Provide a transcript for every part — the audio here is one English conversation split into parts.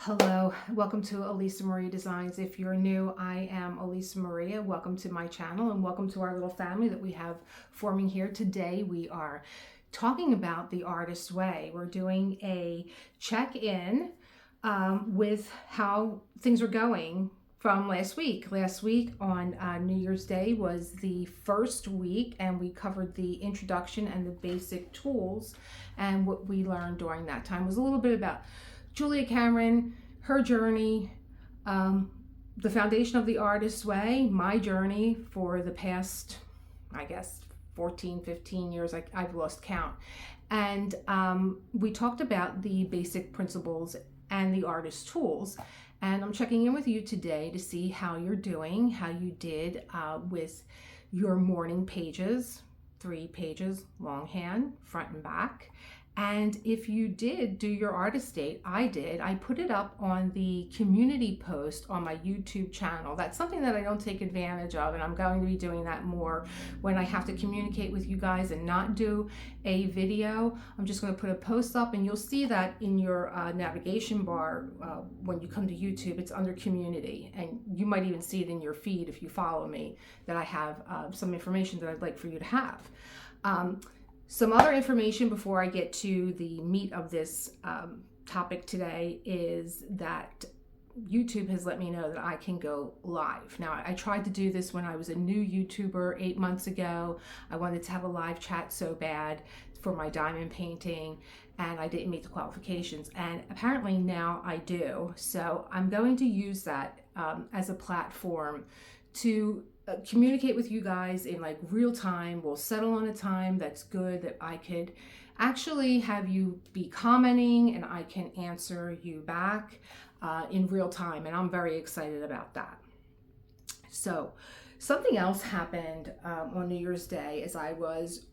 Hello, welcome to Elisa Maria Designs. If you're new, I am Elisa Maria. Welcome to my channel and welcome to our little family that we have forming here. Today we are talking about the artist's way. We're doing a check-in with how things are going from last week. Last week on New Year's Day was the first week, and we covered the introduction and the basic tools, and what we learned during that time was a little bit about Julia Cameron, her journey, the foundation of the artist's way, my journey for the past, I guess, 14, 15 years. I've lost count. And we talked about the basic principles and the artist's tools. And I'm checking in with you today to see how you're doing, how you did with your morning pages, 3 pages, longhand, front and back. And if you did do your artist date, I did. I put it up on the community post on my YouTube channel. That's something that I don't take advantage of, and I'm going to be doing that more when I have to communicate with you guys and not do a video. I'm just going to put a post up, and you'll see that in your navigation bar when you come to YouTube. It's under community, and you might even see it in your feed if you follow me, that I have some information that I'd like for you to have. Some other information before I get to the meat of this topic today is that YouTube has let me know that I can go live. Now, I tried to do this when I was a new YouTuber 8 months ago. I wanted to have a live chat so bad for my diamond painting, and I didn't meet the qualifications. And apparently now I do. So I'm going to use that as a platform to communicate with you guys in like real time. We'll settle on a time that's good, that I could actually have you be commenting and I can answer you back in real time, and I'm very excited about that. So something else happened on New Year's Day as I was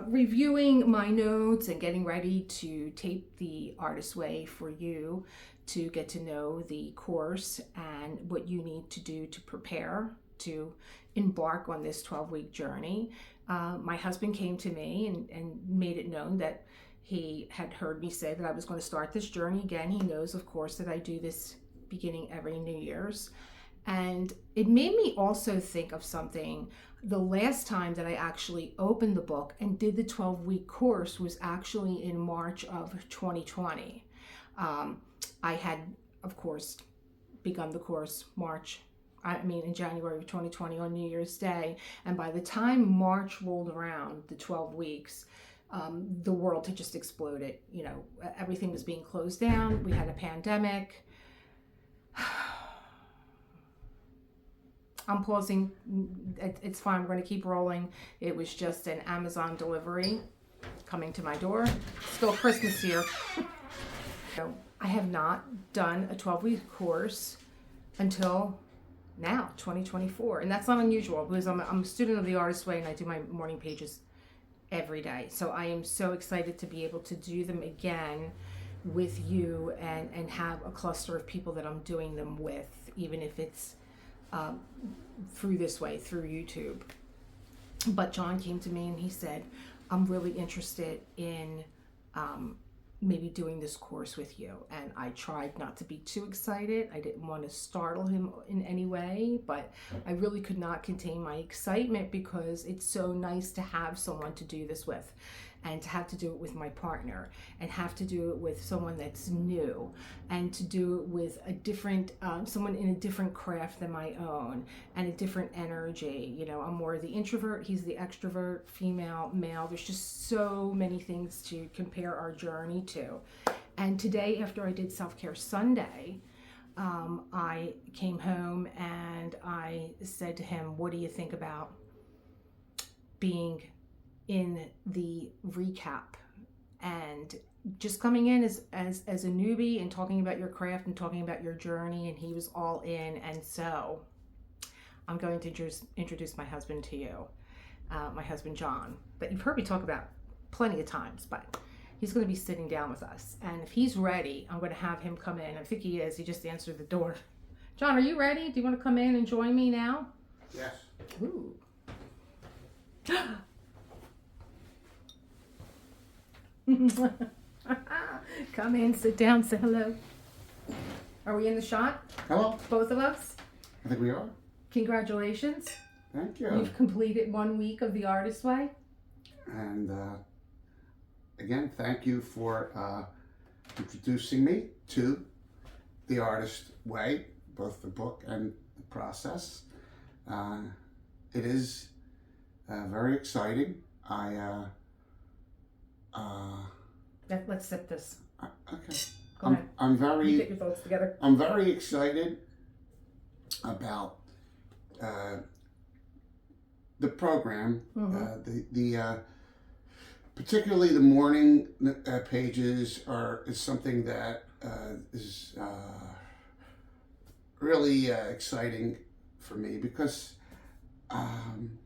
reviewing my notes and getting ready to tape the Artist's Way for you to get to know the course and what you need to do to prepare to embark on this 12-week journey. My husband came to me and made it known that he had heard me say that I was going to start this journey again. He knows, of course, that I do this beginning every New Year's. And it made me also think of something. The last time that I actually opened the book and did the 12-week course was actually in March of 2020. I had, of course, begun the course in January of 2020 on New Year's Day. And by the time March rolled around, the 12 weeks, the world had just exploded. You know, everything was being closed down. We had a pandemic. I'm pausing. It's fine. We're going to keep rolling. It was just an Amazon delivery coming to my door. Still Christmas here. So I have not done a 12-week course until now, 2024, and that's not unusual because I'm a student of the Artist's Way and I do my morning pages every day. So I am so excited to be able to do them again with you and have a cluster of people that I'm doing them with, even if it's through this way, through YouTube. But John came to me and he said, I'm really interested in maybe doing this course with you. And I tried not to be too excited. I didn't want to startle him in any way, but I really could not contain my excitement because it's so nice to have someone to do this with, and to have to do it with my partner, and have to do it with someone that's new, and to do it with a different, someone in a different craft than my own, and a different energy. You know, I'm more the introvert, he's the extrovert, female, male. There's just so many things to compare our journey to. And today, after I did Self-Care Sunday, I came home and I said to him, what do you think about being in the recap and just coming in as a newbie and talking about your craft and talking about your journey? And he was all in. And so I'm going to just introduce my husband to you, my husband John, that you've heard me talk about plenty of times, but he's going to be sitting down with us, and if he's ready, I'm going to have him come in. I think he is. He just answered the door. John, are you ready? Do you want to come in and join me now? Yes. Ooh. Come in, sit down, say hello. Are we in the shot? Hello. Both of us? I think we are. Congratulations. Thank you. You've completed 1 week of The Artist Way. And again, thank you for introducing me to The Artist Way, both the book and the process. It is very exciting. Let's sip this. Okay. Go ahead. I'm You very. get your thoughts together. I'm very excited about the program. The particularly the morning pages is something that is really exciting for me because I'm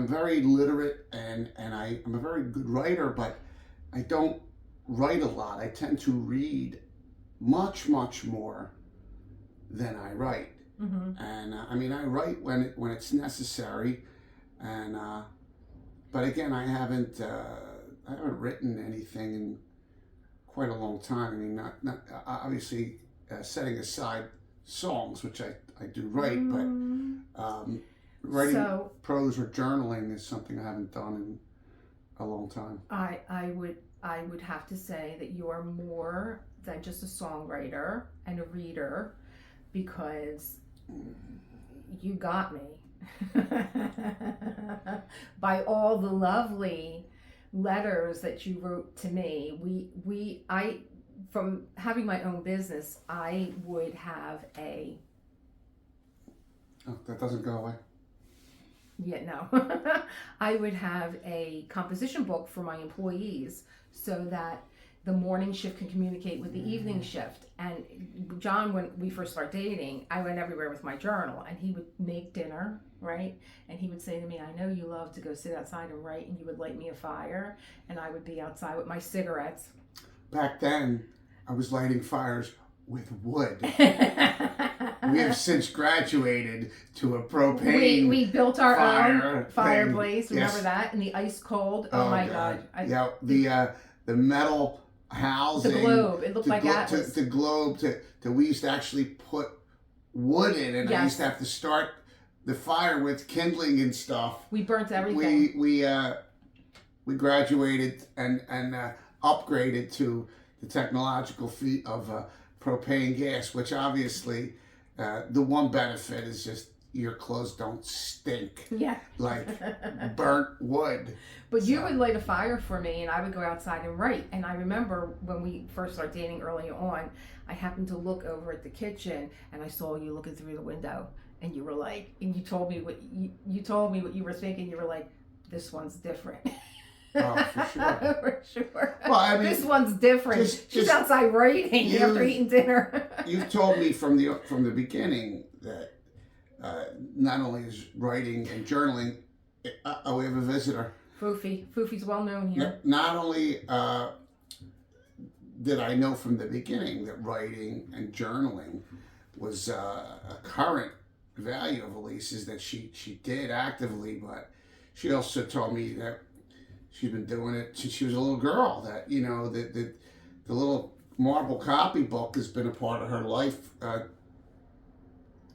very literate and I'm a very good writer, but I don't write a lot. I tend to read much more than I write. And I write when it's necessary, and but again, I haven't written anything in quite a long time. I mean, not obviously setting aside songs, which I do write, but writing prose or journaling is something I haven't done in a long time. I would have to say that you are more than just a songwriter and a reader, because you got me by all the lovely letters that you wrote to me. I from having my own business, I would have a that doesn't go away. Yeah, no. I would have a composition book for my employees so that the morning shift can communicate with the evening shift. And John, when we first started dating, I went everywhere with my journal, and he would make dinner, right? And he would say to me, I know you love to go sit outside and write, and you would light me a fire, and I would be outside with my cigarettes. Back then, I was lighting fires with wood. We have since graduated to a propane. We built our own fireplace. Thing. Remember Yes. that? In the ice cold. Oh my God. The metal housing. The globe. It looked like Atlas. The globe. We used to actually put wood in, and I used to have to start the fire with kindling and stuff. We burnt everything. We graduated and upgraded to the technological feat of propane gas, which obviously the one benefit is just your clothes don't stink like burnt wood. But you would light a fire for me, and I would go outside and write. And I remember when we first started dating early on, I happened to look over at the kitchen, and I saw you looking through the window, and you were like, and you told me what you were thinking. You were like, this one's different. Oh, for sure. For sure. Well, I mean, this one's different. She's outside writing after eating dinner. You've told me from the beginning that not only is writing and journaling. We have a visitor. Foofy's well known here. Not only did I know from the beginning that writing and journaling was a current value of Elise's that she did actively, but she also told me that she's been doing it since she was a little girl. That the little marble copybook has been a part of her life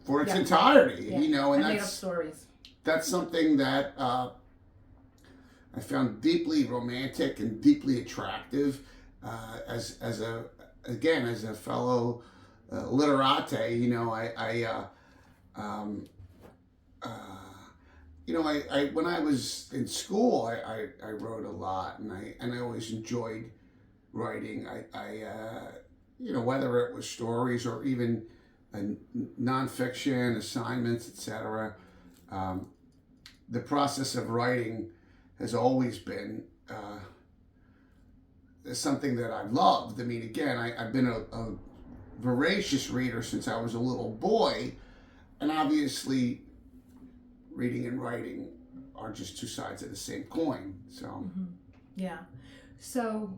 for its entirety. And I made up stories. That's something that I found deeply romantic and deeply attractive as a fellow literate. When I was in school, I wrote a lot, and I always enjoyed writing. Whether it was stories or even nonfiction assignments, etc. The process of writing has always been something that I've loved. I mean, again, I've been a voracious reader since I was a little boy, and obviously reading and writing are just two sides of the same coin. So yeah. So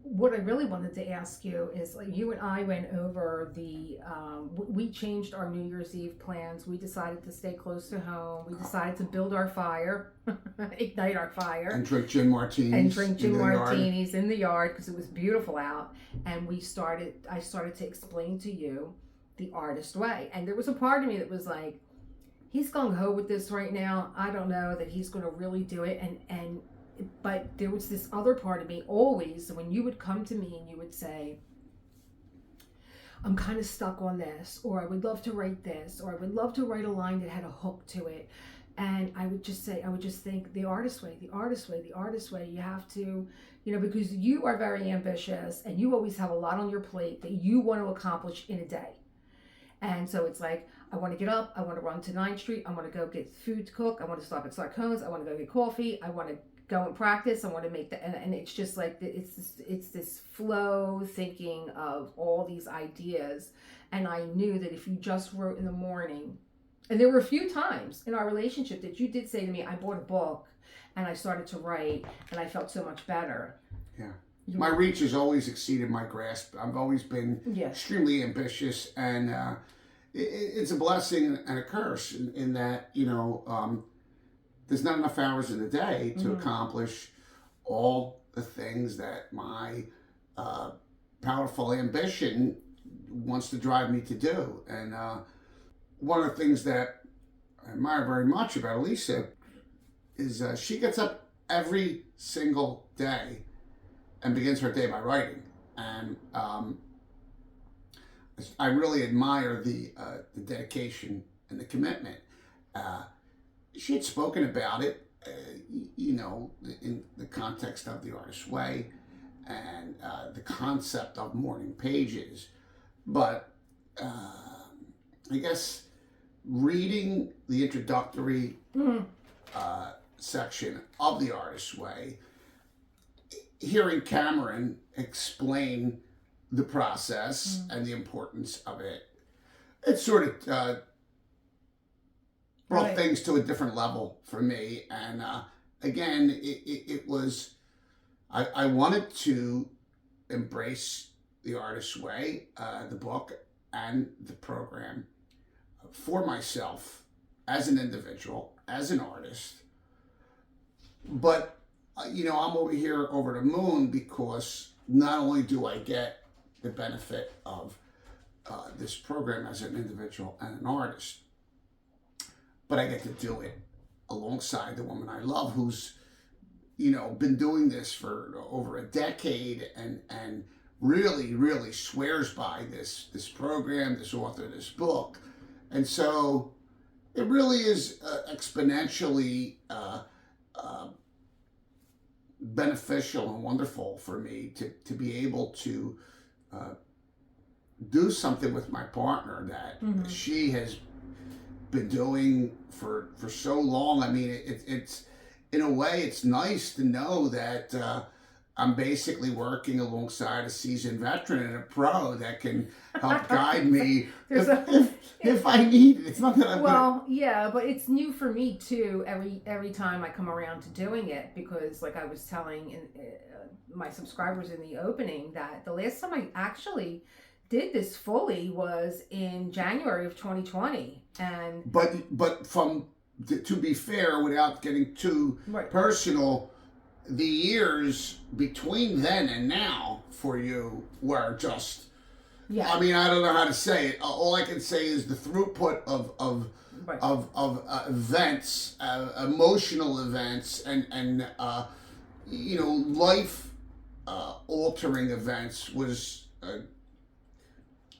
what I really wanted to ask you is, like, you and I went over we changed our New Year's Eve plans. We decided to stay close to home. We decided to build our fire, ignite our fire, And drink gin martinis. and drink gin in the yard. martinis in the yard because it was beautiful out. And I started to explain to you the artist way. And there was a part of me that was like, he's gung ho with this right now. I don't know that he's going to really do it. But there was this other part of me always, when you would come to me and you would say, I'm kind of stuck on this, or I would love to write this, or I would love to write a line that had a hook to it. And I would just think, the artist way, the artist way, the artist way. You have to, because you are very ambitious and you always have a lot on your plate that you want to accomplish in a day. And so it's like, I want to get up, I want to run to 9th Street, I want to go get food to cook, I want to stop at Sarcone's, I want to go get coffee, I want to go and practice, I want to make that, and it's just like, it's this flow thinking of all these ideas. And I knew that if you just wrote in the morning, and there were a few times in our relationship that you did say to me, I bought a book and I started to write and I felt so much better. Yeah. My reach has always exceeded my grasp. I've always been extremely ambitious, and it's a blessing and a curse in that, there's not enough hours in the day to accomplish all the things that my powerful ambition wants to drive me to do. And one of the things that I admire very much about Elisa is she gets up every single day and begins her day by writing. And I really admire the dedication and the commitment. She had spoken about it, in the context of the artist's way and the concept of morning pages. But I guess reading the introductory section of the artist's way, hearing Cameron explain the process and the importance of it, it sort of brought things to a different level for me. And again, it was, I wanted to embrace the artist's way, the book and the program for myself as an individual, as an artist. But, I'm over here over the moon because not only do I get the benefit of this program as an individual and an artist, but I get to do it alongside the woman I love, who's, been doing this for over a decade and really, really swears by this program, this author, this book. And so it really is exponentially beneficial and wonderful for me to be able to do something with my partner that she has been doing for so long. I mean, it's in a way, it's nice to know that I'm basically working alongside a seasoned veteran and a pro that can help guide me if I need it. It's not that I'm yeah, but it's new for me too. Every time I come around to doing it, because like I was telling my subscribers in the opening, that the last time I actually did this fully was in January of 2020, and but to be fair, without getting too personal, the years between then and now for you were just, I mean, I don't know how to say it. All I can say is the throughput of events, emotional events, and life altering events was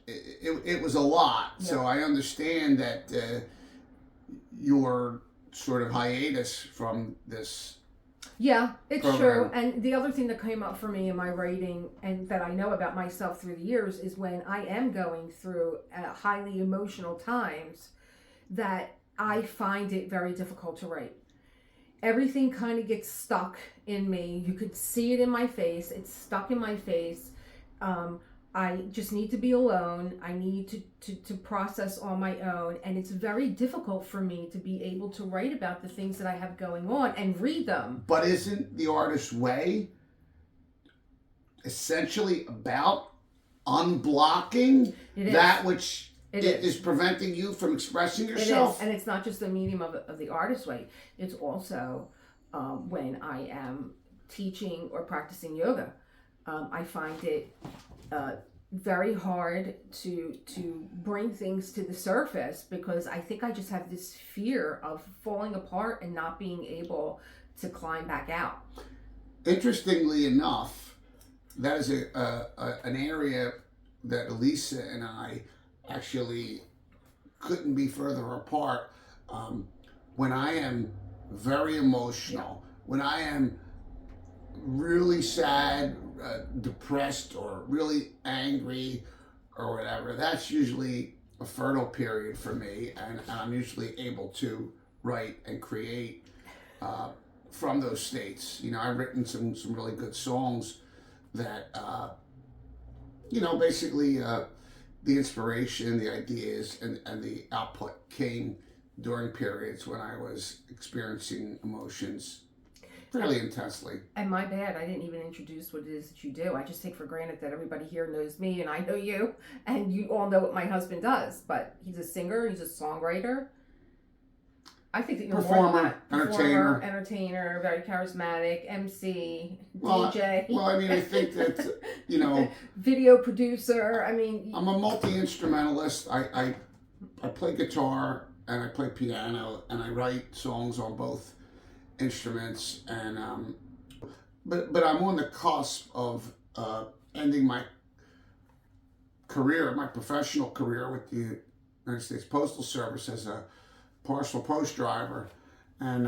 it was a lot. So I understand that your sort of hiatus from this. Yeah, it's program. true. And the other thing that came up for me in my writing, and that I know about myself through the years, is when I am going through highly emotional times, that I find it very difficult to write. Everything kind of gets stuck in me. You could see it in my face. It's stuck in my face. I just need to be alone. I need to process on my own. And it's very difficult for me to be able to write about the things that I have going on and read them. But isn't the artist's way essentially about unblocking It is. that which It is preventing you from expressing It yourself. is, and it's not just the medium of the artist way. It's also when I am teaching or practicing yoga. I find it very hard to bring things to the surface because I think I just have this fear of falling apart and not being able to climb back out. Interestingly enough, that is an area that Elisa and I actually couldn't be further apart. When I am very emotional, when I am really sad, depressed, or really angry, or whatever, that's usually a fertile period for me, and I'm usually able to write and create from those states. You know, I've written some really good songs that basically the inspiration, the ideas, and the output came during periods when I was experiencing emotions fairly intensely. And my bad, I didn't even introduce what it is that you do. I just take for granted that everybody here knows me and I know you, and you all know what my husband does. But he's a singer, he's a songwriter. I think that you're Performer, entertainer, very charismatic, MC, Well, DJ. Well, I mean, I think that, video producer. I mean, I'm a multi-instrumentalist. I play guitar and I play piano and I write songs on both instruments, and but I'm on the cusp of ending my career, my professional career with the United States Postal Service as a parcel post driver, and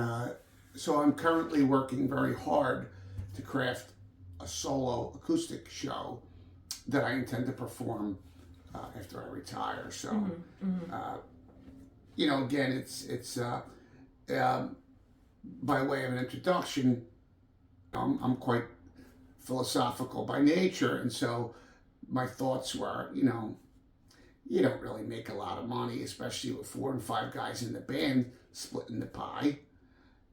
so I'm currently working very hard to craft a solo acoustic show that I intend to perform after I retire. So, again, it's by way of an introduction, I'm quite philosophical by nature, and so my thoughts were, you don't really make a lot of money, especially with 4 and 5 guys in the band splitting the pie.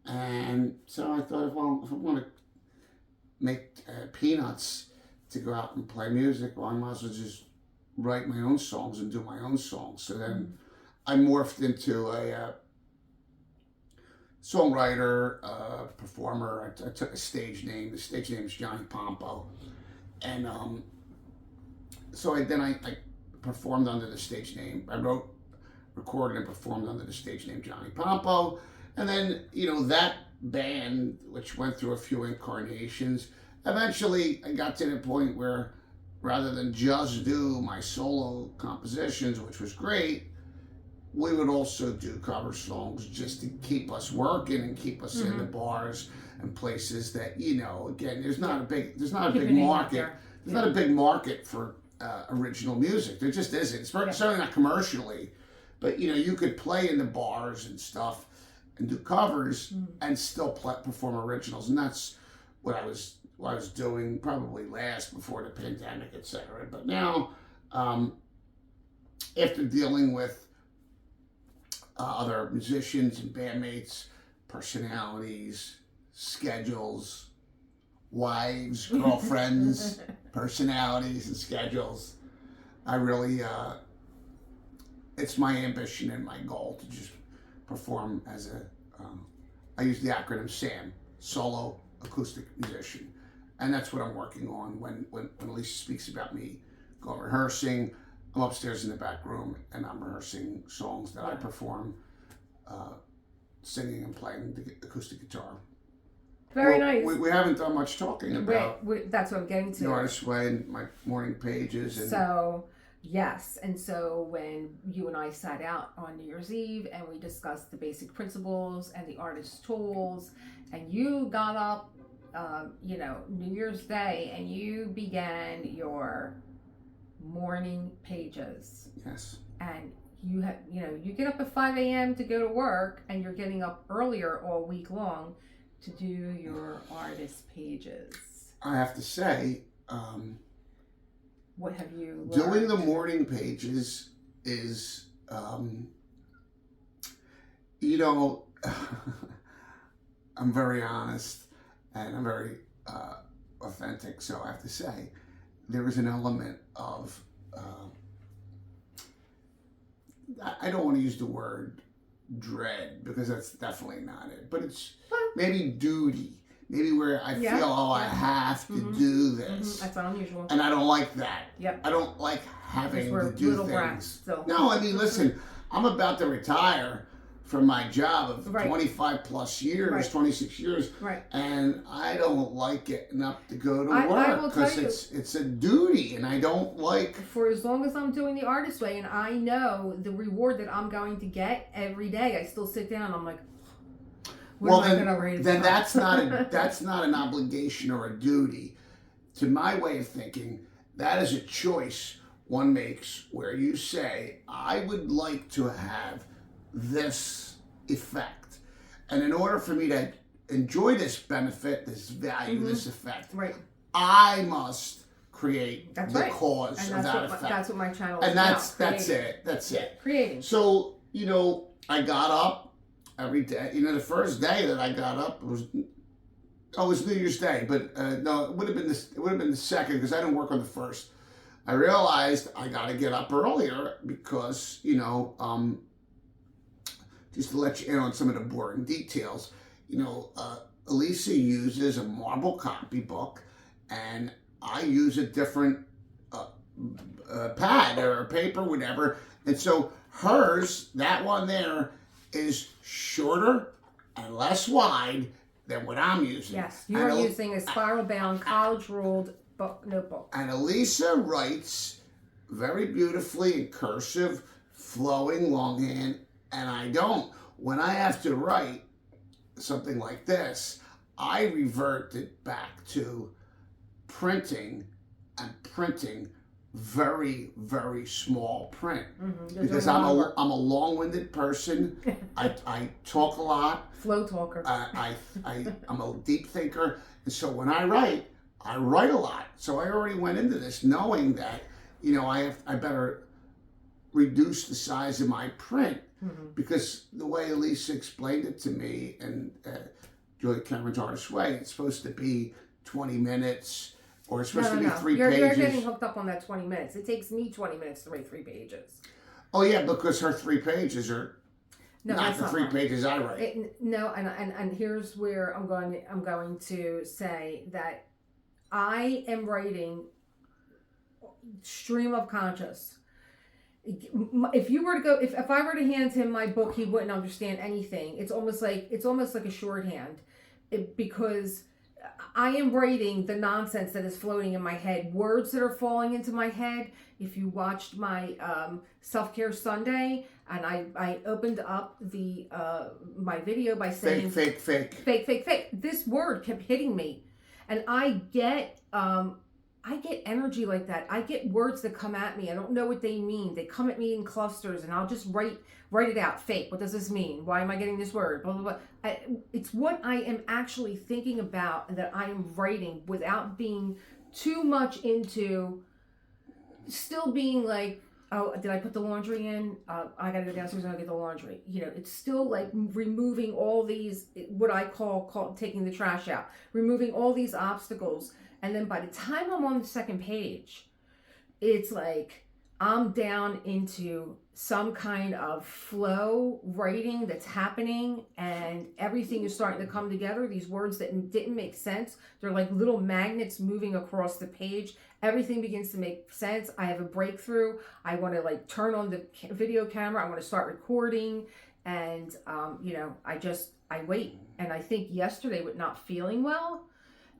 And so I thought, well, if I want to make peanuts to go out and play music, well, I might as well just write my own songs and do my own songs. So then I morphed into a songwriter, performer. I took a stage name. The stage name is Johnny Pompo. And so I performed under the stage name. I wrote, recorded, and performed under the stage name Johnny Pompo. And then, that band, which went through a few incarnations, eventually I got to the point where rather than just do my solo compositions, which was great, we would also do cover songs just to keep us working and keep us in the bars and places that, again, there's not a big market. There's not a big market for original music. There just isn't. It's certainly not commercially, but you could play in the bars and stuff and do covers and still perform originals, and that's what I was doing probably last before the pandemic, etc. But now, after dealing with other musicians and bandmates, personalities, schedules, wives, girlfriends, personalities, and schedules, I really, it's my ambition and my goal to just perform as I use the acronym SAM, Solo Acoustic Musician. And that's what I'm working on when Elisa speaks about me going rehearsing. I'm upstairs in the back room and I'm rehearsing songs that I perform, singing and playing the acoustic guitar. Very nice. We haven't done much talking about that's what I'm getting to. The Artist's Way and my morning pages. And so, yes. And so when you and I sat out on New Year's Eve and we discussed the basic principles and the artist's tools, and you got up, New Year's Day, and you began your morning pages. Yes. And you get up at 5 a.m. to go to work, and you're getting up earlier all week long to do your artist pages. I have to say, what have you learned? Doing the morning pages is, I'm very honest and I'm very authentic, so I have to say, there is an element of, I don't want to use the word dread because that's definitely not it, but it's maybe duty. Maybe where I feel, I have to do this. That's unusual. And I don't like that. Yep. I don't like having to do little things. brats, so. No, I mean, listen, I'm about to retire from my job of 25 plus years, 26 years, and I don't like getting up to go to work because it's a duty, and I don't like. For as long as I'm doing the artist way, and I know the reward that I'm going to get every day, I still sit down. I'm like, then that's not an obligation or a duty. To my way of thinking, that is a choice one makes where you say, I would like to have this effect. And in order for me to enjoy this benefit, this value, this effect, I must create the cause of that effect. That's what my channel is and about. That's it. Creating. So, I got up every day. The first day that I got up was New Year's Day, but no, it would have been the second because I didn't work on the first. I realized I got to get up earlier because just to let you in on some of the boring details, Elisa uses a marble copybook, and I use a different pad or paper, whatever, and so hers, that one there, is shorter and less wide than what I'm using. Yes, you are using a spiral-bound, college-ruled notebook. And Elisa writes very beautifully in cursive, flowing longhand, and I don't. When I have to write something like this, I revert it back to printing very, very small print because I'm a long-winded person. I talk a lot. Flow talker. I'm a deep thinker, and so when I write a lot. So I already went into this knowing that I better reduce the size of my print because the way Elisa explained it to me and Julia Cameron's Artist Way, it's supposed to be 20 minutes. Or it's supposed to be 3 pages. You're getting hooked up on that 20 minutes. It takes me 20 minutes to write 3 pages. Oh, yeah, because her 3 pages are not the 3 pages I write. And here's where I'm going to say that I am writing stream of conscious. If you were to go, if I were to hand him my book, he wouldn't understand anything. It's almost like a shorthand, because I am writing the nonsense that is floating in my head, words that are falling into my head. If you watched my Self-Care Sunday, and I opened up the my video by saying fake. This word kept hitting me, and I get energy like that. I get words that come at me. I don't know what they mean. They come at me in clusters, and I'll just write it out. Fake. What does this mean? Why am I getting this word? Blah, blah, blah. It's what I am actually thinking about and that I am writing without being too much into still being like, oh, did I put the laundry in? I got to go downstairs and I'll get the laundry. It's still like removing all these, what I call taking the trash out, removing all these obstacles. And then by the time I'm on the second page, it's like I'm down into some kind of flow writing that's happening, and everything is starting to come together. These words that didn't make sense, they're like little magnets moving across the page. Everything begins to make sense. I have a breakthrough. I want to turn on the video camera. I want to start recording, and I wait. And I think yesterday, with not feeling well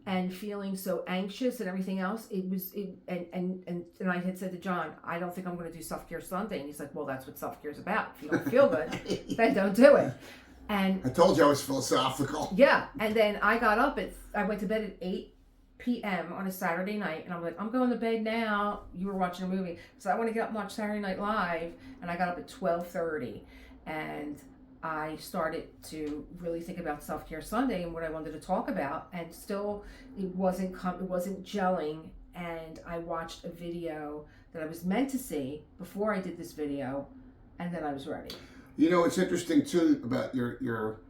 and feeling so anxious and everything else, and I had said to John, I don't think I'm going to do Self-Care Sunday. And he's like, well, that's what self-care is about. If you don't feel good, then don't do it. And I told you I was philosophical. Yeah. And then I got up I went to bed at 8 p.m. on a Saturday night, and I'm like, I'm going to bed now. You were watching a movie. So I want to get up and watch Saturday Night Live. And I got up at 12:30, and I started to really think about Self-Care Sunday and what I wanted to talk about, and still it wasn't gelling. And I watched a video that I was meant to see before I did this video, and then I was ready. It's interesting too about your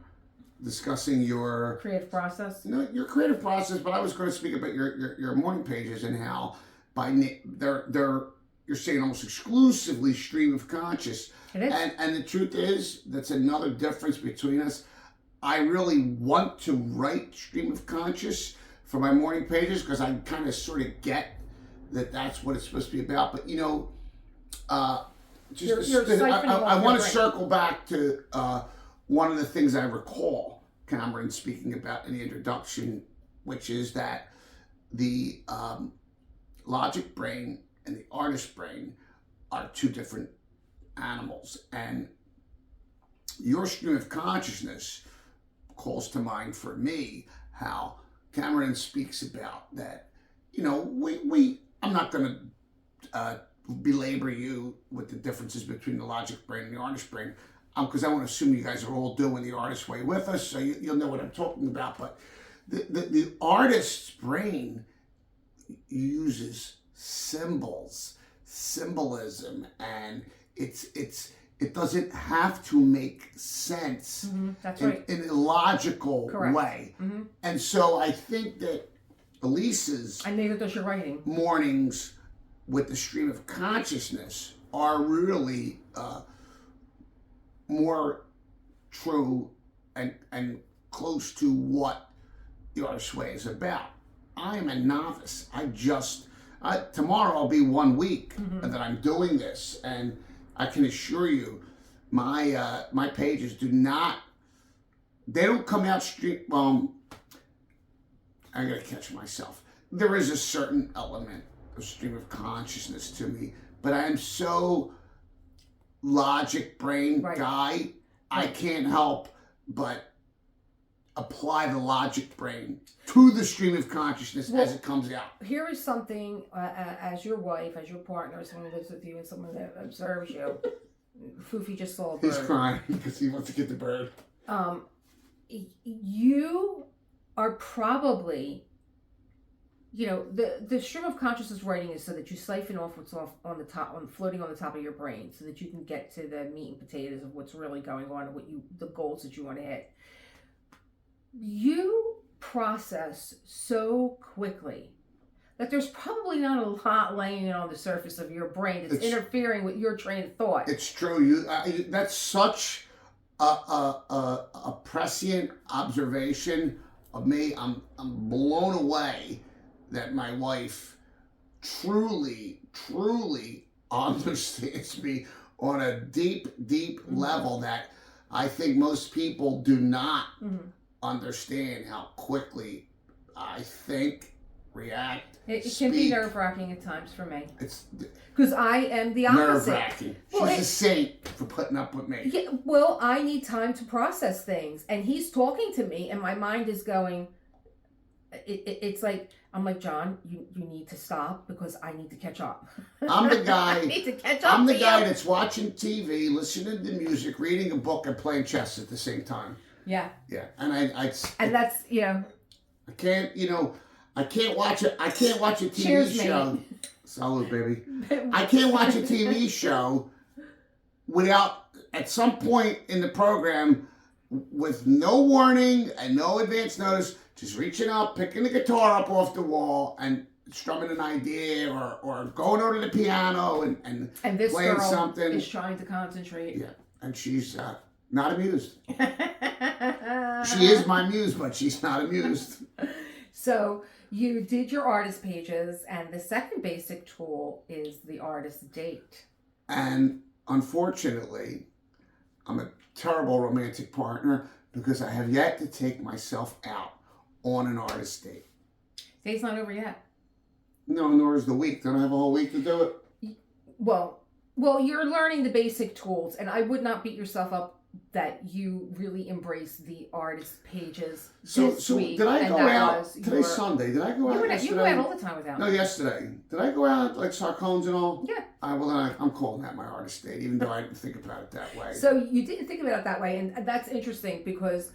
discussing your creative process. Your creative process, but I was going to speak about your morning pages and how they're you're saying almost exclusively stream of conscious. It is. And the truth is, that's another difference between us. I really want to write stream of conscious for my morning pages because I kind of sort of get that that's what it's supposed to be about. But I want to circle back to one of the things I recall Cameron speaking about in the introduction, which is that the logic brain and the artist brain are two different animals. And your stream of consciousness calls to mind for me how Cameron speaks about that. I'm not going to belabor you with the differences between the logic brain and the artist brain, because I want to assume you guys are all doing the artist way with us, so you'll know what I'm talking about. But the artist's brain uses symbolism, and it doesn't have to make sense in a logical way. Mm-hmm. And so I think that Elise's mornings with the stream of consciousness are really more true and close to what the artist way is about. I am a novice. Tomorrow I'll be 1 week that I'm doing this, and I can assure you, my pages don't come out street. I gotta catch myself. There is a certain element of stream of consciousness to me, but I am so logic brain guy. I can't help but apply the logic brain to the stream of consciousness as it comes out. Here is something, as your wife, as your partner, someone who lives with you and someone that observes you. Foofy just saw a bird. He's crying because he wants to get the bird. You are probably, the stream of consciousness writing is so that you siphon off what's on the top, floating on the top of your brain, so that you can get to the meat and potatoes of what's really going on and the goals that you want to hit. You process so quickly that there's probably not a lot laying on the surface of your brain that's interfering with your train of thought. It's true. That's such a prescient observation of me. I'm blown away that my wife truly understands me on a deep level that I think most people do not understand how quickly I think, react, It speak. can be nerve-wracking at times for me. It's because I am the opposite. Nerve-wracking. She's a saint for putting up with me. Yeah, well, I need time to process things, and he's talking to me, and my mind is going. It's like I'm like, John, you need to stop because I need to catch up. I'm the guy. I need to catch up. I'm the guy that's watching TV, listening to music, reading a book, and playing chess at the same time. Yeah. Yeah, and that's I can't, I can't watch it. I can't watch a TV Cheers, show. Salud, baby. I can't watch a TV show without, at some point in the program, with no warning and no advance notice, just reaching up, picking the guitar up off the wall, and strumming an idea, or going over to the piano and this playing girl something. Is trying to concentrate. Yeah, and she's not amused. She is my muse, but she's not amused. So you did your artist pages, and the second basic tool is the artist date. And unfortunately, I'm a terrible romantic partner because I have yet to take myself out on an artist date. Date's not over yet. No, nor is the week. Don't I have a whole week to do it? Well, you're learning the basic tools, and I would not beat yourself up that you really embrace the artist pages this week. Did I go out? Today's Sunday. Did I go out yesterday? You go out all the time without me. No, yesterday. Did I go out like Sarcones and all? Yeah. Well, then I'm calling that my artist date, even though I didn't think about it that way. So you didn't think about it that way, and that's interesting because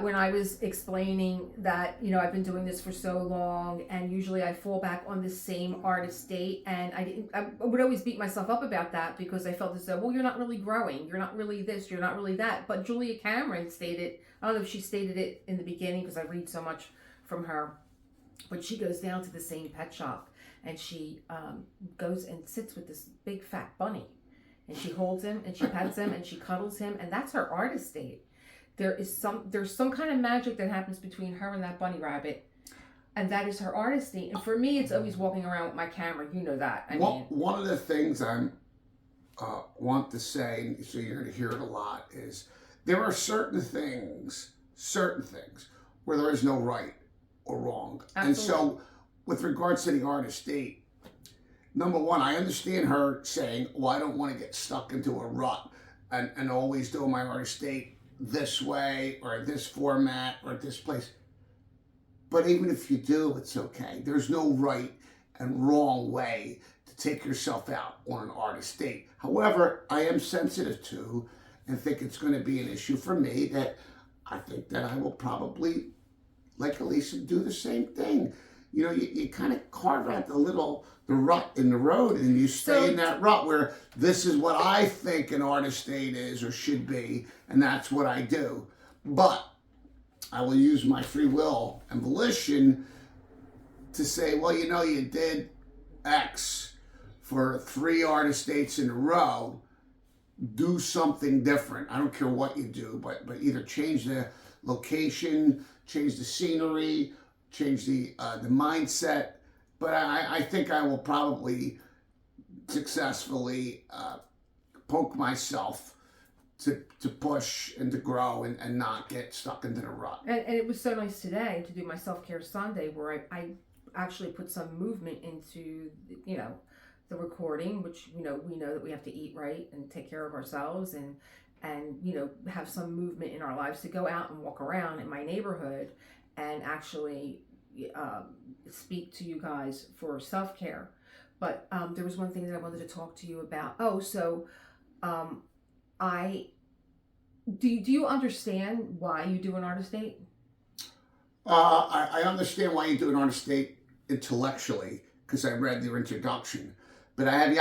when I was explaining that, I've been doing this for so long, and usually I fall back on the same artist date, and I would always beat myself up about that because I felt as though, well, you're not really growing, you're not really this, you're not really that. But Julia Cameron stated, I don't know if she stated it in the beginning because I read so much from her, but she goes down to the same pet shop and she goes and sits with this big fat bunny, and she holds him and she pets him and she cuddles him, and that's her artist date. There's some kind of magic that happens between her and that bunny rabbit, and that is her artist date. And for me, it's always walking around with my camera. You know that. I mean, one of the things I'm want to say, so you're going to hear it a lot, is there are certain things where there is no right or wrong. Absolutely. And so with regards to the artist date, number one, I understand her saying, well, I don't want to get stuck into a rut and always do my artist date this way or this format or this place. But even if you do, it's okay. There's no right and wrong way to take yourself out on an artist date. However, I am sensitive to and think it's going to be an issue for me that I think that I will probably, like Elisa, do the same thing. You know, you kind of carve out the rut in the road, and you stay in that rut where this is what I think an artist date is or should be, and that's what I do. But I will use my free will and volition to say, well, you know, you did X for 3 artist dates in a row. Do something different. I don't care what you do, but either change the location, change the scenery, change the mindset. But I think I will probably successfully poke myself to push and to grow and not get stuck into the rut. And it was so nice today to do my self-care Sunday where I actually put some movement into, you know, the recording, which, you know, we know that we have to eat right and take care of ourselves and you know, have some movement in our lives to go out and walk around in my neighborhood and actually speak to you guys for self-care. But there was one thing that I wanted to talk to you about. Do you understand why you do an artist date? I understand why you do an artist date intellectually because I read your introduction, but I've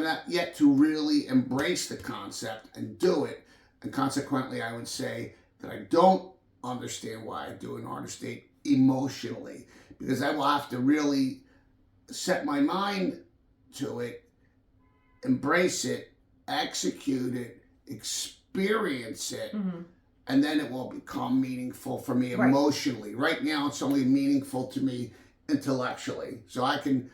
not yet to really embrace the concept and do it. And consequently, I would say that I don't understand why I do an artist date emotionally, because I will have to really set my mind to it, embrace it, execute it, experience it, and then it will become meaningful for me emotionally. Right now, it's only meaningful to me intellectually. So I can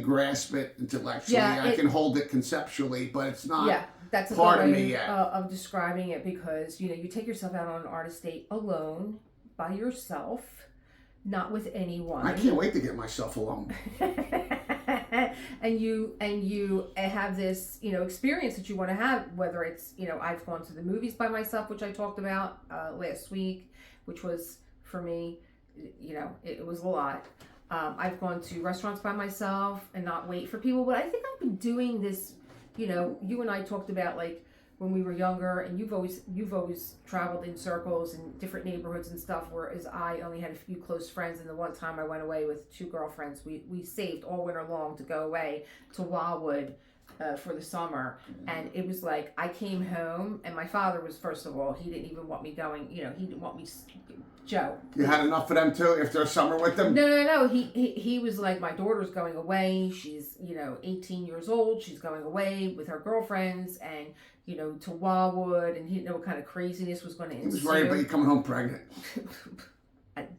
grasp it intellectually. I can hold it conceptually, but it's not that's a part good of way me yet. Of describing it, because, you know, you take yourself out on an artist date alone, by yourself, not with anyone. I can't wait to get myself alone. and you have this, you know, experience that you want to have, whether it's, you know, I've gone to the movies by myself, which I talked about last week, which was, for me, you know, it was a lot. I've gone to restaurants by myself and not wait for people, but I think I've been doing this, you know, you and I talked about, like, when we were younger, and you've always traveled in circles in different neighborhoods and stuff, whereas I only had a few close friends. And the one time I went away with 2 girlfriends, we saved all winter long to go away to Wildwood for the summer. And it was like, I came home, and my father was, first of all, he didn't even want me going, you know, he didn't want me, Joe. You had enough of them too, if there's summer with them? No. He was like, my daughter's going away. She's, you know, 18 years old. She's going away with her girlfriends and, you know, to Wildwood, and he didn't know what kind of craziness was going to ensue. He was worried about you coming home pregnant.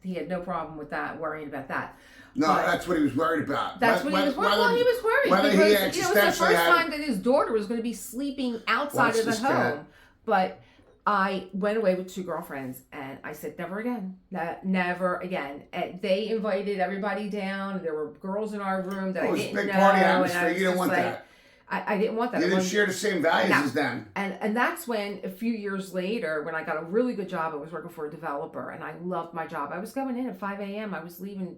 He had no problem with that, worrying about that. No, but that's what he was worried about. That's what he was worried about. Well, he was worried because, you know, it was the first time that his daughter was going to be sleeping outside of the home. But I went away with 2 girlfriends, and I said, never again. Never again. And they invited everybody down. There were girls in our room that I didn't know. It was a big party atmosphere. You didn't want that. I didn't want that. You didn't share the same values as them. And that's when, a few years later, when I got a really good job, I was working for a developer, and I loved my job. I was going in at 5 a.m. I was leaving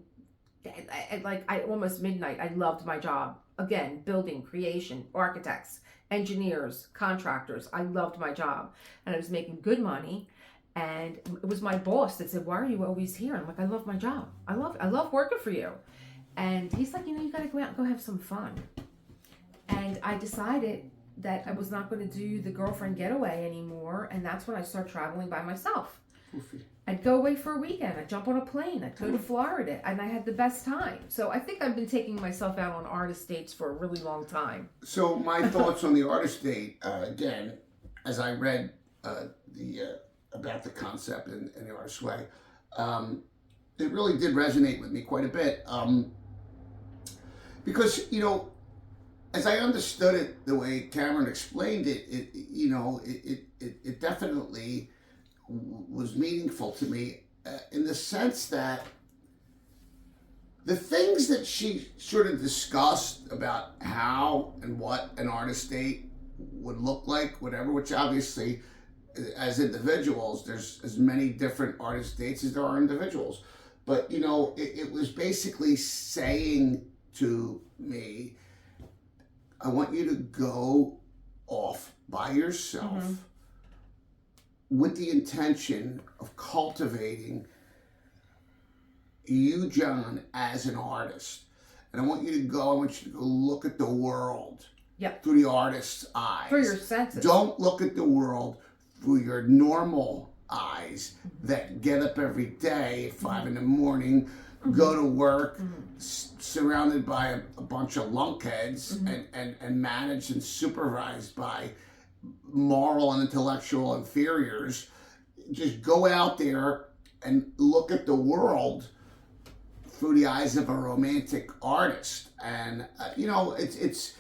at almost midnight. I loved my job. Again, building, creation, architects, engineers, contractors. I loved my job, and I was making good money. And it was my boss that said, "Why are you always here?" I'm like, "I love my job. I love working for you." And he's like, "You know, you got to go out and go have some fun." And I decided that I was not going to do the girlfriend getaway anymore, and that's when I started traveling by myself. Foofy. I'd go away for a weekend. I'd jump on a plane. I'd go to Florida, and I had the best time. So I think I've been taking myself out on artist dates for a really long time. So my thoughts on the artist date, again, as I read about the concept in the artist way, it really did resonate with me quite a bit. Because, as I understood it, the way Cameron explained it, it definitely was meaningful to me in the sense that the things that she sort of discussed about how and what an artist date would look like, whatever, which obviously, as individuals, there's as many different artist dates as there are individuals. But, it was basically saying to me, I want you to go off by yourself with the intention of cultivating you, John, as an artist. And I want you to go look at the world through the artist's eyes. For your senses. Don't look at the world through your normal eyes that get up every day at 5 in the morning, go to work, surrounded by a bunch of lunkheads and managed and supervised by moral and intellectual inferiors. Just go out there and look at the world through the eyes of a romantic artist. And it's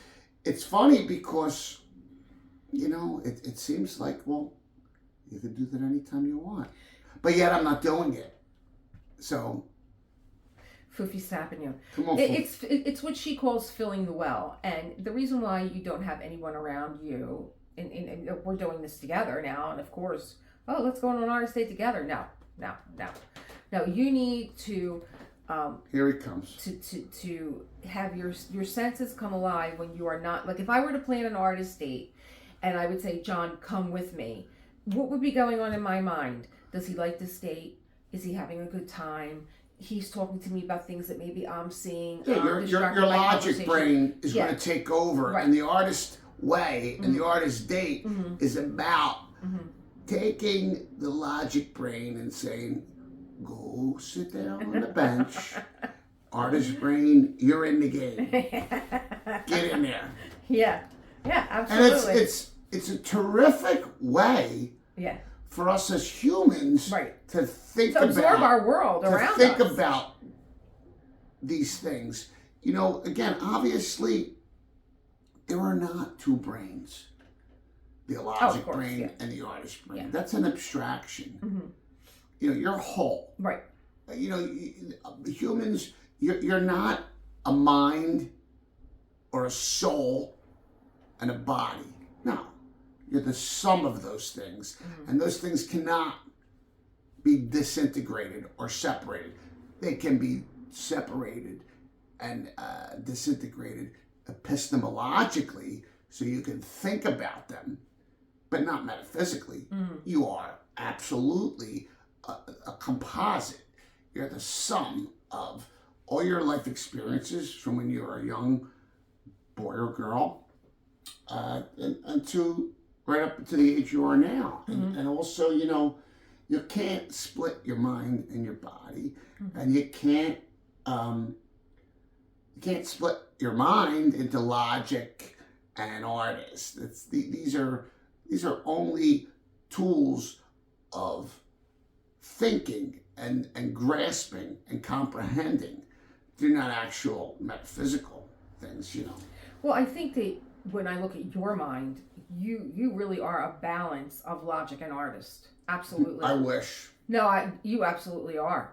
funny because it seems like, well, you could do that anytime you want, but yet I'm not doing it. So Foofy's tapping you. Come on, it's what she calls filling the well, and the reason why you don't have anyone around you, and we're doing this together now, and of course, let's go on an artist date together. No, you need to. Here he comes. To have your senses come alive when you are not, like, if I were to plan an artist date, and I would say, John, come with me, what would be going on in my mind? Does he like this date? Is he having a good time? He's talking to me about things that maybe I'm seeing. Yeah, your logic brain is going to take over, right. And the artist way and the artist date is about taking the logic brain and saying, go sit down on the bench. Artist brain, you're in the game. Get in there. Yeah, absolutely. And it's a terrific way for us as humans to think about, absorb our world around us. To think about these things. Again, obviously, there are not two brains. The logic brain and the artist brain. Yeah. That's an abstraction. You're whole. Right. Humans, you're not a mind or a soul and a body. No. You're the sum of those things. And those things cannot be disintegrated or separated. They can be separated and disintegrated epistemologically so you can think about them, but not metaphysically. You are absolutely a composite. You're the sum of all your life experiences from when you were a young boy or girl and to right up to the age you are now. And also, you can't split your mind and your body, and you can't split your mind into logic and artist. These are only tools of thinking and grasping and comprehending. They're not actual metaphysical things, Well, I think that when I look at your mind, you really are a balance of logic and artist. Absolutely. I wish. No, you absolutely are.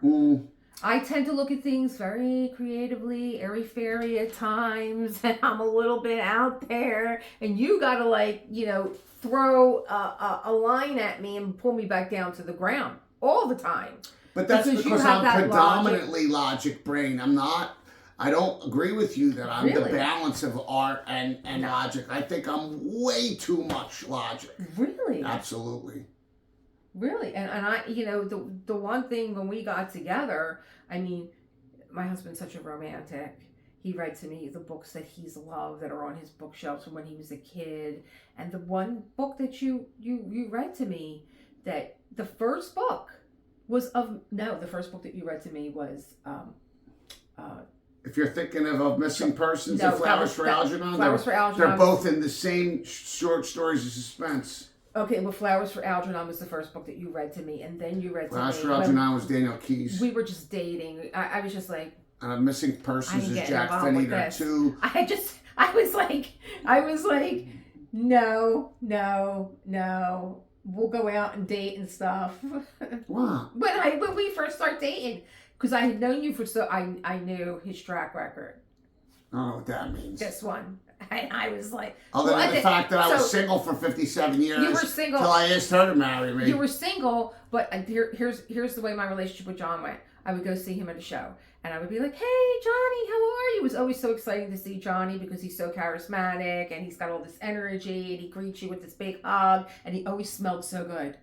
I tend to look at things very creatively, airy-fairy at times, and I'm a little bit out there, and you gotta throw a line at me and pull me back down to the ground all the time. But that's because I'm predominantly logic brain. I don't agree with you that I'm the balance of art and logic. I think I'm way too much logic. Really? Absolutely. Really? And I, the one thing when we got together, I mean, my husband's such a romantic. He read to me the books that he's loved that are on his bookshelves from when he was a kid. And the one book that you read to me, that the first book The first book that you read to me was If you're thinking of Missing Persons No, and Flowers for Algernon, Flowers for Algernon. they're both in the same short stories of suspense. Okay, well, Flowers for Algernon was the first book that you read to me, and then you read Flowers to for me Algernon was Daniel Keyes. we were just dating. I was just like, Missing Persons is get Jack involved with Finney. There this. too. I was like, no, we'll go out and date and stuff. Wow. When we first started dating, because I had known you I knew his track record. I don't know what that means. This one. And I was like... Other than the fact that I was single for 57 years. You were single. Till I asked her to marry me. You were single, but here's the way my relationship with John went. I would go see him at a show. And I would be like, hey, Johnny, how are you? It was always so exciting to see Johnny because he's so charismatic and he's got all this energy and he greets you with this big hug and he always smelled so good.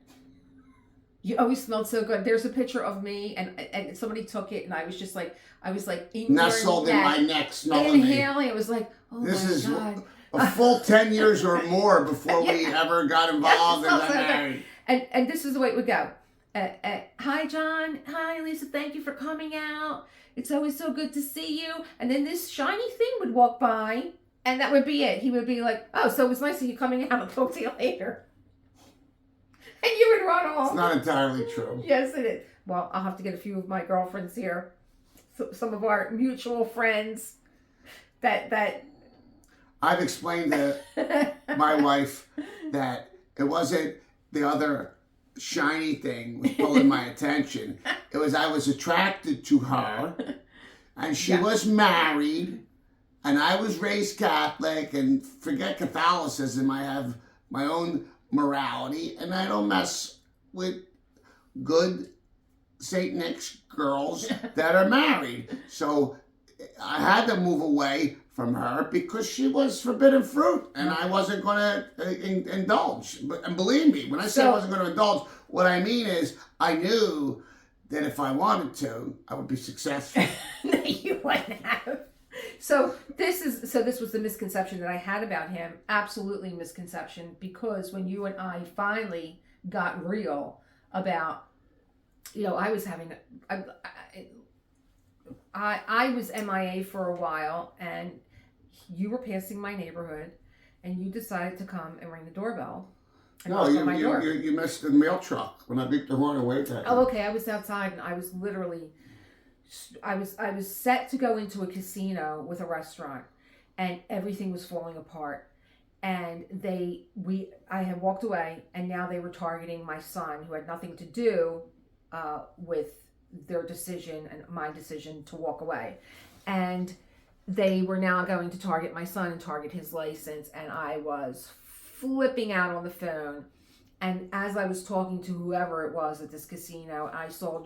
You always smelled so good. There's a picture of me and somebody took it and I was just like, nestled in my neck, smelling inhaling. It was like, oh this my is God. A full 10 years or more before we ever got involved and got married. And this is the way it would go. Hi, John. Hi, Lisa. Thank you for coming out. It's always so good to see you. And then this shiny thing would walk by, and that would be it. He would be like, oh, so it was nice of you coming out. I'll talk to you later. And you would run off. It's not entirely true. Yes, it is. Well, I'll have to get a few of my girlfriends here. Some of our mutual friends that I've explained to my wife that it wasn't the other shiny thing was pulling my attention. It was I was attracted to her, and she was married, and I was raised Catholic, and forget Catholicism, I have my own morality, and I don't mess with good Satanic girls that are married. So I had to move away from her because she was forbidden fruit and I wasn't going to indulge. And believe me, when I say I wasn't going to indulge, what I mean is I knew that if I wanted to, I would be successful. No, you wouldn't have. So this was the misconception that I had about him. Absolutely misconception, because when you and I finally got real about, I was having, I was MIA for a while, and you were passing my neighborhood, and you decided to come and ring the doorbell. No, you missed the mail truck when I beeped the horn and waved at you. Oh, okay. I was outside, and I was literally, I was set to go into a casino with a restaurant, and everything was falling apart. And I had walked away, and now they were targeting my son, who had nothing to do with their decision and my decision to walk away. And they were now going to target my son and target his license, and I was flipping out on the phone. And as I was talking to whoever it was at this casino, I saw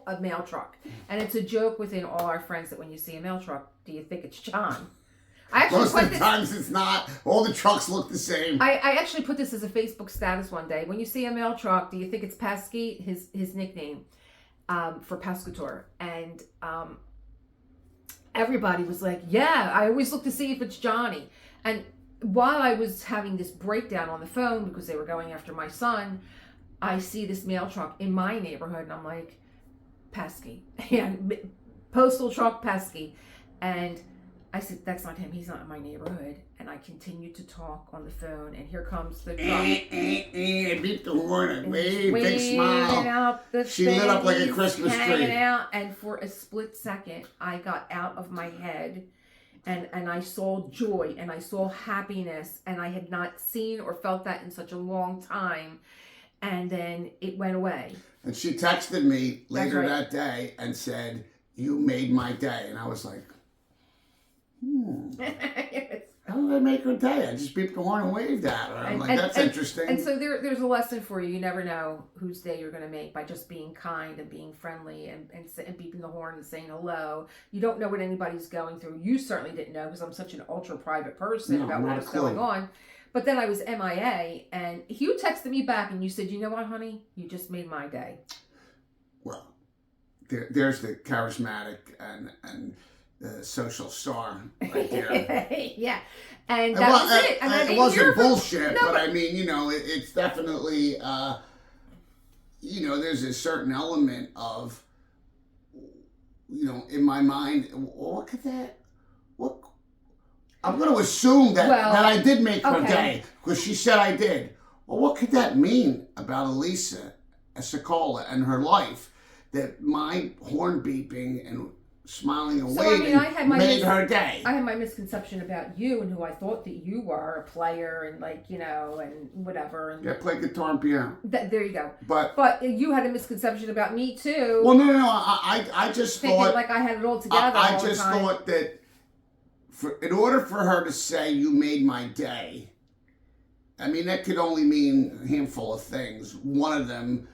a mail truck. And it's a joke within all our friends that when you see a mail truck, do you think it's John? Most of the times it's not. All the trucks look the same. I actually put this as a Facebook status one day. When you see a mail truck, do you think it's Pesky, his nickname for Pescator? And everybody was like, yeah, I always look to see if it's Johnny. And while I was having this breakdown on the phone because they were going after my son, I see this mail truck in my neighborhood, and I'm like, Pesky. Yeah, postal truck Pesky. And I said, that's not him. He's not in my neighborhood. And I continued to talk on the phone, and here comes the truck. I beat the horn and waved, big smile. She lit up like a Christmas tree. Out, and for a split second, I got out of my head, and I saw joy, and I saw happiness, and I had not seen or felt that in such a long time. And then it went away. And she texted me later that day and said, you made my day. And I was like, how did I make her day? I just beeped the horn and waved at her. I'm like, that's interesting. And so there's a lesson for you. You never know whose day you're going to make by just being kind and being friendly and beeping the horn and saying hello. You don't know what anybody's going through. You certainly didn't know, because I'm such an ultra private person about what was going on. But then I was MIA, and you texted me back and you said, you know what, honey? You just made my day. Well, there's the charismatic and the social star right there. Yeah. And that was it. And it wasn't bullshit, but I mean, it's definitely there's a certain element of, in my mind, well, what could that, what, I'm going to assume that I did make her day because she said I did. Well, what could that mean about Elisa Escola and her life? That my horn beeping and smiling and waving made her day. I had my misconception about you and who I thought that you were, a player and and whatever. And yeah, play guitar and piano. There you go. But you had a misconception about me too. Well, no. I just thought like I had it all together. I just thought that in order for her to say you made my day, I mean that could only mean a handful of things. One of them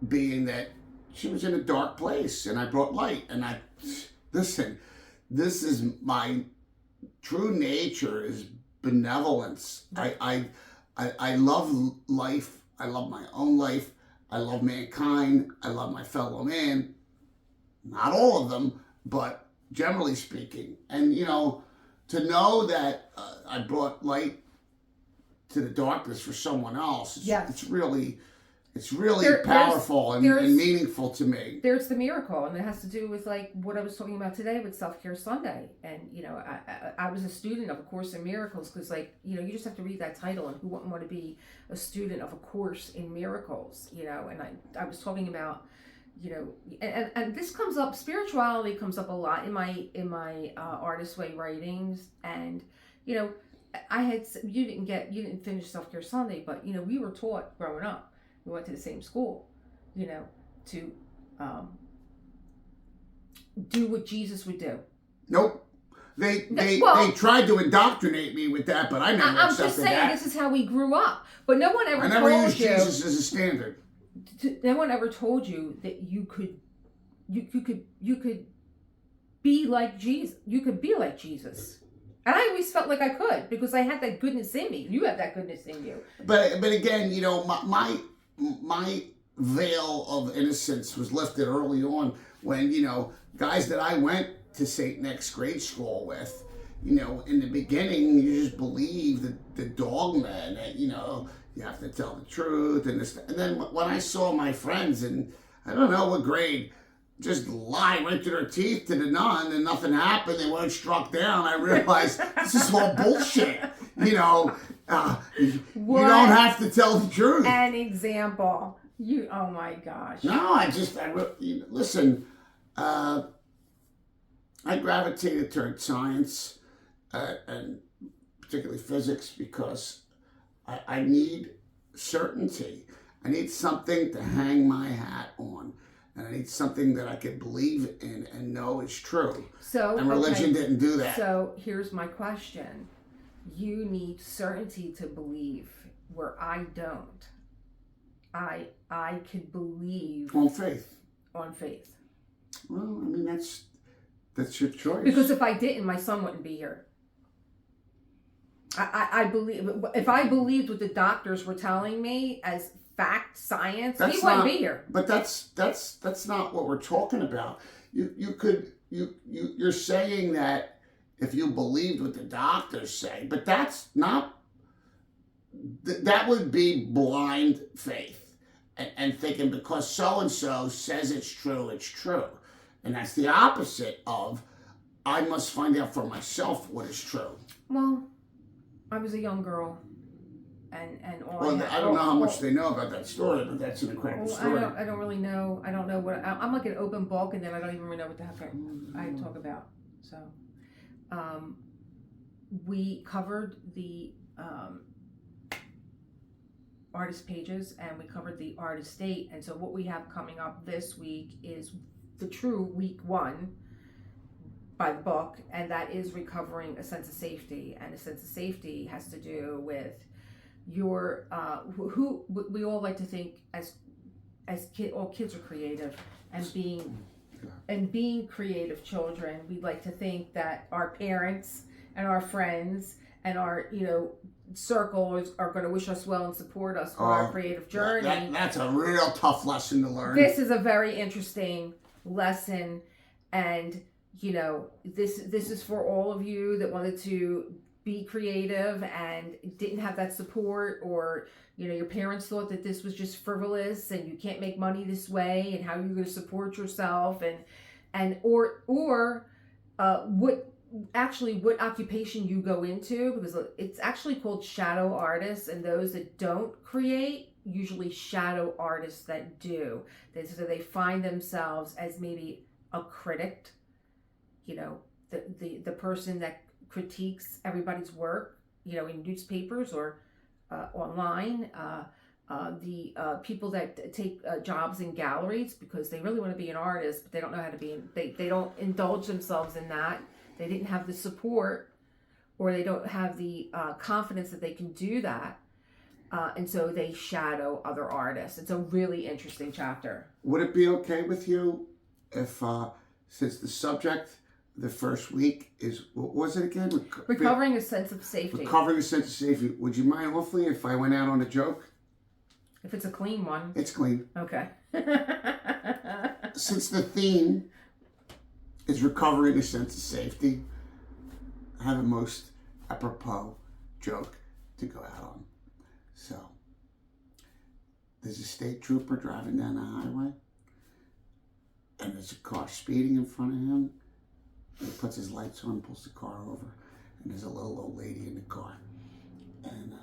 being that she was in a dark place and I brought light. And listen, this is my true nature is benevolence. I love life. I love my own life. I love mankind. I love my fellow man. Not all of them, but generally speaking. And, to know that I brought light to the darkness for someone else, it's really powerful and meaningful to me. There's the miracle, and it has to do with what I was talking about today with Self-Care Sunday. And I was a student of A Course in Miracles because you just have to read that title, and who wouldn't want to be a student of A Course in Miracles? And I was talking about and this comes up, spirituality comes up a lot in my Artist Way writings. And you didn't finish Self-Care Sunday, but we were taught growing up. We went to the same school, to do what Jesus would do. Nope. They tried to indoctrinate me with that, but I never accepted that. I'm just saying this is how we grew up. But no one ever told you. I never used Jesus as a standard. No one ever told you that you could be like Jesus. You could be like Jesus. And I always felt like I could because I had that goodness in me. You have that goodness in you. But again, my veil of innocence was lifted early on when, guys that I went to St. Nick's grade school with, in the beginning, you just believe the dogma and that, you have to tell the truth and this. And then when I saw my friends in, I don't know what grade, just lie right to their teeth to the nun and nothing happened, they weren't struck down, I realized this is all bullshit. You don't have to tell the truth. An example. Oh my gosh. No, listen, I gravitated toward science and particularly physics because I need certainty. I need something to hang my hat on. And I need something that I could believe in and know is true. And religion didn't do that. So here's my question. You need certainty to believe where I don't. I could believe on faith. On faith. Well, I mean that's your choice. Because if I didn't, my son wouldn't be here. I believe if I believed what the doctors were telling me as fact, science, he wouldn't be here. But that's not what we're talking about. You're saying that if you believed what the doctors say, but that's not. That would be blind faith, and thinking because so and so says it's true, and that's the opposite of I must find out for myself what is true. Well, I was a young girl. And all I don't know how much they know about that story, but that's an incredible story. I don't really know. I don't know what I'm like an open book, and then I don't even really know what the heck I talk about. So, we covered the artist pages, and we covered the artist date, and so what we have coming up this week is the true week 1 by the book, and that is recovering a sense of safety, and a sense of safety has to do with your who we all like to think all kids are creative, and being creative children, we like to think that our parents and our friends and our circles are going to wish us well and support us for our creative journey. That's a real tough lesson to learn. This is a very interesting lesson, and this is for all of you that wanted to be creative and didn't have that support, or your parents thought that this was just frivolous and you can't make money this way, and how you're going to support yourself, or what occupation you go into, because it's actually called shadow artists, and those that don't create usually shadow artists that do. So they find themselves as maybe a critic, the person that critiques everybody's work, in newspapers or online. The people that take jobs in galleries because they really want to be an artist, but they don't know how to be. They don't indulge themselves in that. They didn't have the support, or they don't have the confidence that they can do that. And so they shadow other artists. It's a really interesting chapter. Would it be okay with you if, since the subject the first week is, what was it again? Recovering a sense of safety. Recovering a sense of safety. Would you mind awfully if I went out on a joke? If it's a clean one. It's clean. Okay. Since the theme is recovering a sense of safety, I have a most apropos joke to go out on. So, there's a state trooper driving down the highway, and there's a car speeding in front of him. He puts his lights on, pulls the car over, and there's a little old lady in the car. And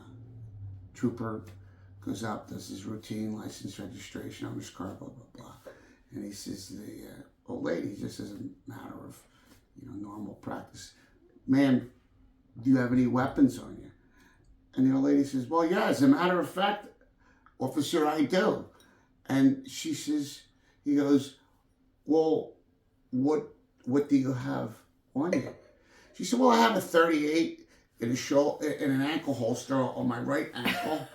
trooper goes up, does his routine license registration on his car, blah, blah, blah. And he says to the old lady, just as a matter of, normal practice, "Ma'am, do you have any weapons on you?" And the old lady says, "Well, yeah, as a matter of fact, officer, I do." And she says, he goes, "Well, what do you have on you?" She said, "Well, I have a 38 in an ankle holster on my right ankle."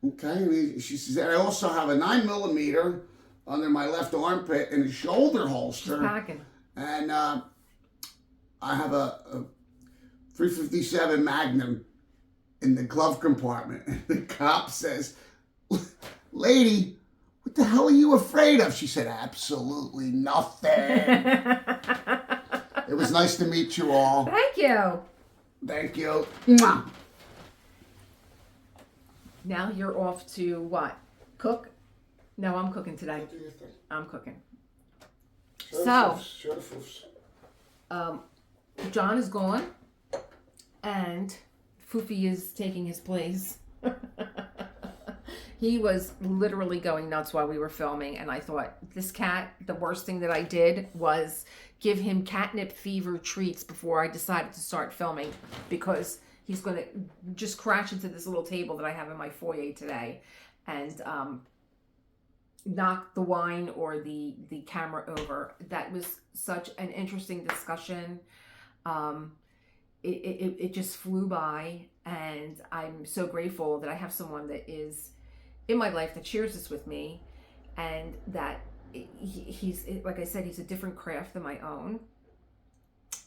Okay, and she says, "I also have a 9mm under my left armpit in a shoulder holster. She's packing. And I have a .357 Magnum in the glove compartment." And the cop says, "Lady, what the hell are you afraid of?" She said, "Absolutely nothing." It was nice to meet you all. Thank you. Thank you. Mwah. Now you're off to what? Cook? No, I'm cooking today. What do you think? I'm cooking. So, John is gone, and Foofy is taking his place. He was literally going nuts while we were filming, and I thought, this cat, the worst thing that I did was give him catnip fever treats before I decided to start filming, because he's going to just crash into this little table that I have in my foyer today and knock the wine or the camera over. That was such an interesting discussion. It just flew by, and I'm so grateful that I have someone that is in my life that shares this with me, and that he's, like I said, he's a different craft than my own,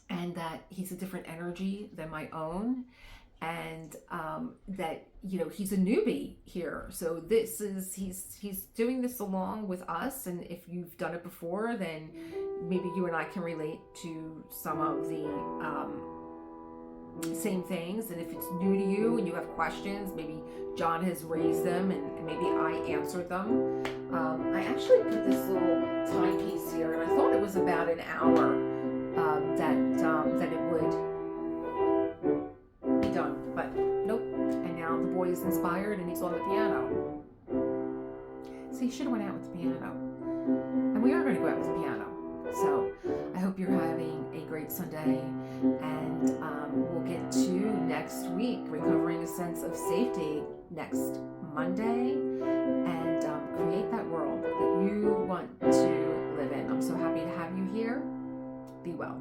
and that he's a different energy than my own, and that he's a newbie here. So this is he's doing this along with us, and if you've done it before, then maybe you and I can relate to some of the same things. And if it's new to you and you have questions, maybe John has raised them and maybe I answered them. I actually put this little timepiece here, and I thought it was about an hour that it would be done, but nope. And now the boy is inspired and he's on the piano. So you should have went out with the piano, and we are going to go out with the piano. So I hope you're having a great Sunday, and we'll get to next week, recovering a sense of safety next Monday, and create that world that you want to live in. I'm so happy to have you here. Be well.